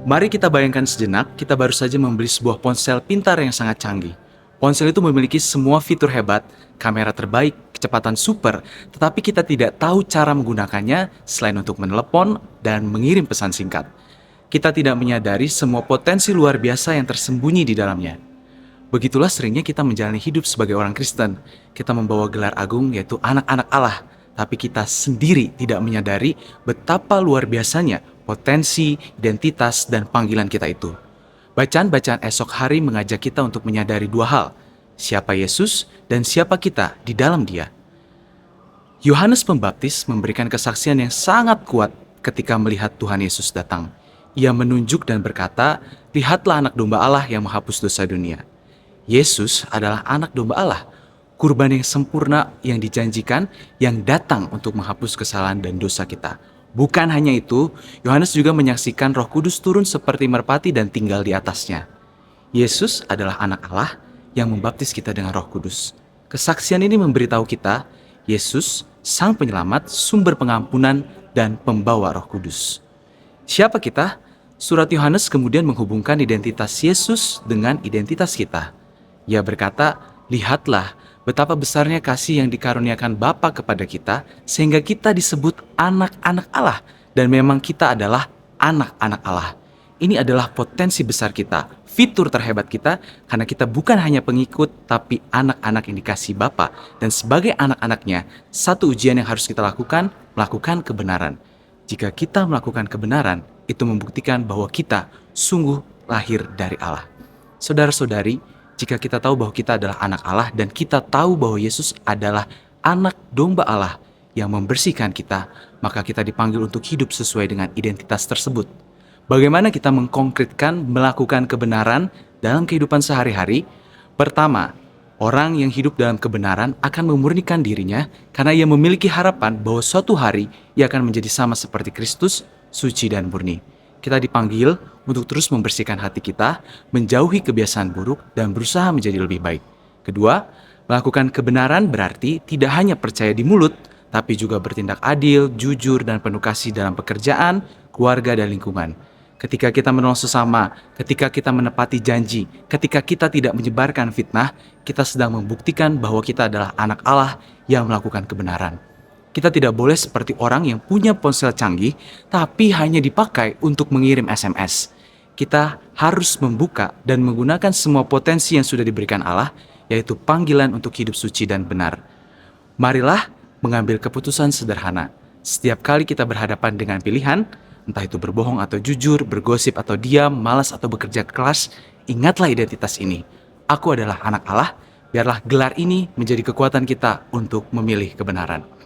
Mari kita bayangkan sejenak, kita baru saja membeli sebuah ponsel pintar yang sangat canggih. Ponsel itu memiliki semua fitur hebat, kamera terbaik, kecepatan super, tetapi kita tidak tahu cara menggunakannya selain untuk menelepon dan mengirim pesan singkat. Kita tidak menyadari semua potensi luar biasa yang tersembunyi di dalamnya. Begitulah seringnya kita menjalani hidup sebagai orang Kristen. Kita membawa gelar agung yaitu anak-anak Allah, tapi kita sendiri tidak menyadari betapa luar biasanya potensi, identitas, dan panggilan kita itu. Bacaan-bacaan esok hari mengajak kita untuk menyadari dua hal, siapa Yesus dan siapa kita di dalam Dia. Yohanes Pembaptis memberikan kesaksian yang sangat kuat ketika melihat Tuhan Yesus datang. Ia menunjuk dan berkata, "Lihatlah anak domba Allah yang menghapus dosa dunia." Yesus adalah anak domba Allah, kurban yang sempurna yang dijanjikan yang datang untuk menghapus kesalahan dan dosa kita. Bukan hanya itu, Yohanes juga menyaksikan Roh Kudus turun seperti merpati dan tinggal di atasnya. Yesus adalah anak Allah yang membaptis kita dengan Roh Kudus. Kesaksian ini memberitahu kita, Yesus, Sang Penyelamat, sumber pengampunan, dan pembawa Roh Kudus. Siapa kita? Surat Yohanes kemudian menghubungkan identitas Yesus dengan identitas kita. Ia berkata, "Lihatlah betapa besarnya kasih yang dikaruniakan Bapa kepada kita, sehingga kita disebut anak-anak Allah, dan memang kita adalah anak-anak Allah." Ini adalah potensi besar kita, fitur terhebat kita, karena kita bukan hanya pengikut, tapi anak-anak yang dikasihi Bapa. Dan sebagai anak-anaknya, satu ujian yang harus kita lakukan, melakukan kebenaran. Jika kita melakukan kebenaran, itu membuktikan bahwa kita sungguh lahir dari Allah. Saudara-saudari, jika kita tahu bahwa kita adalah anak Allah dan kita tahu bahwa Yesus adalah anak domba Allah yang membersihkan kita, maka kita dipanggil untuk hidup sesuai dengan identitas tersebut. Bagaimana kita mengkonkretkan melakukan kebenaran dalam kehidupan sehari-hari? Pertama, orang yang hidup dalam kebenaran akan memurnikan dirinya karena ia memiliki harapan bahwa suatu hari ia akan menjadi sama seperti Kristus, suci dan murni. Kita dipanggil untuk terus membersihkan hati kita, menjauhi kebiasaan buruk, dan berusaha menjadi lebih baik. Kedua, melakukan kebenaran berarti tidak hanya percaya di mulut, tapi juga bertindak adil, jujur, dan penuh kasih dalam pekerjaan, keluarga, dan lingkungan. Ketika kita menolong sesama, ketika kita menepati janji, ketika kita tidak menyebarkan fitnah, kita sedang membuktikan bahwa kita adalah anak Allah yang melakukan kebenaran. Kita tidak boleh seperti orang yang punya ponsel canggih, tapi hanya dipakai untuk mengirim SMS. Kita harus membuka dan menggunakan semua potensi yang sudah diberikan Allah, yaitu panggilan untuk hidup suci dan benar. Marilah mengambil keputusan sederhana. Setiap kali kita berhadapan dengan pilihan, entah itu berbohong atau jujur, bergosip atau diam, malas atau bekerja keras, ingatlah identitas ini. Aku adalah anak Allah, biarlah gelar ini menjadi kekuatan kita untuk memilih kebenaran.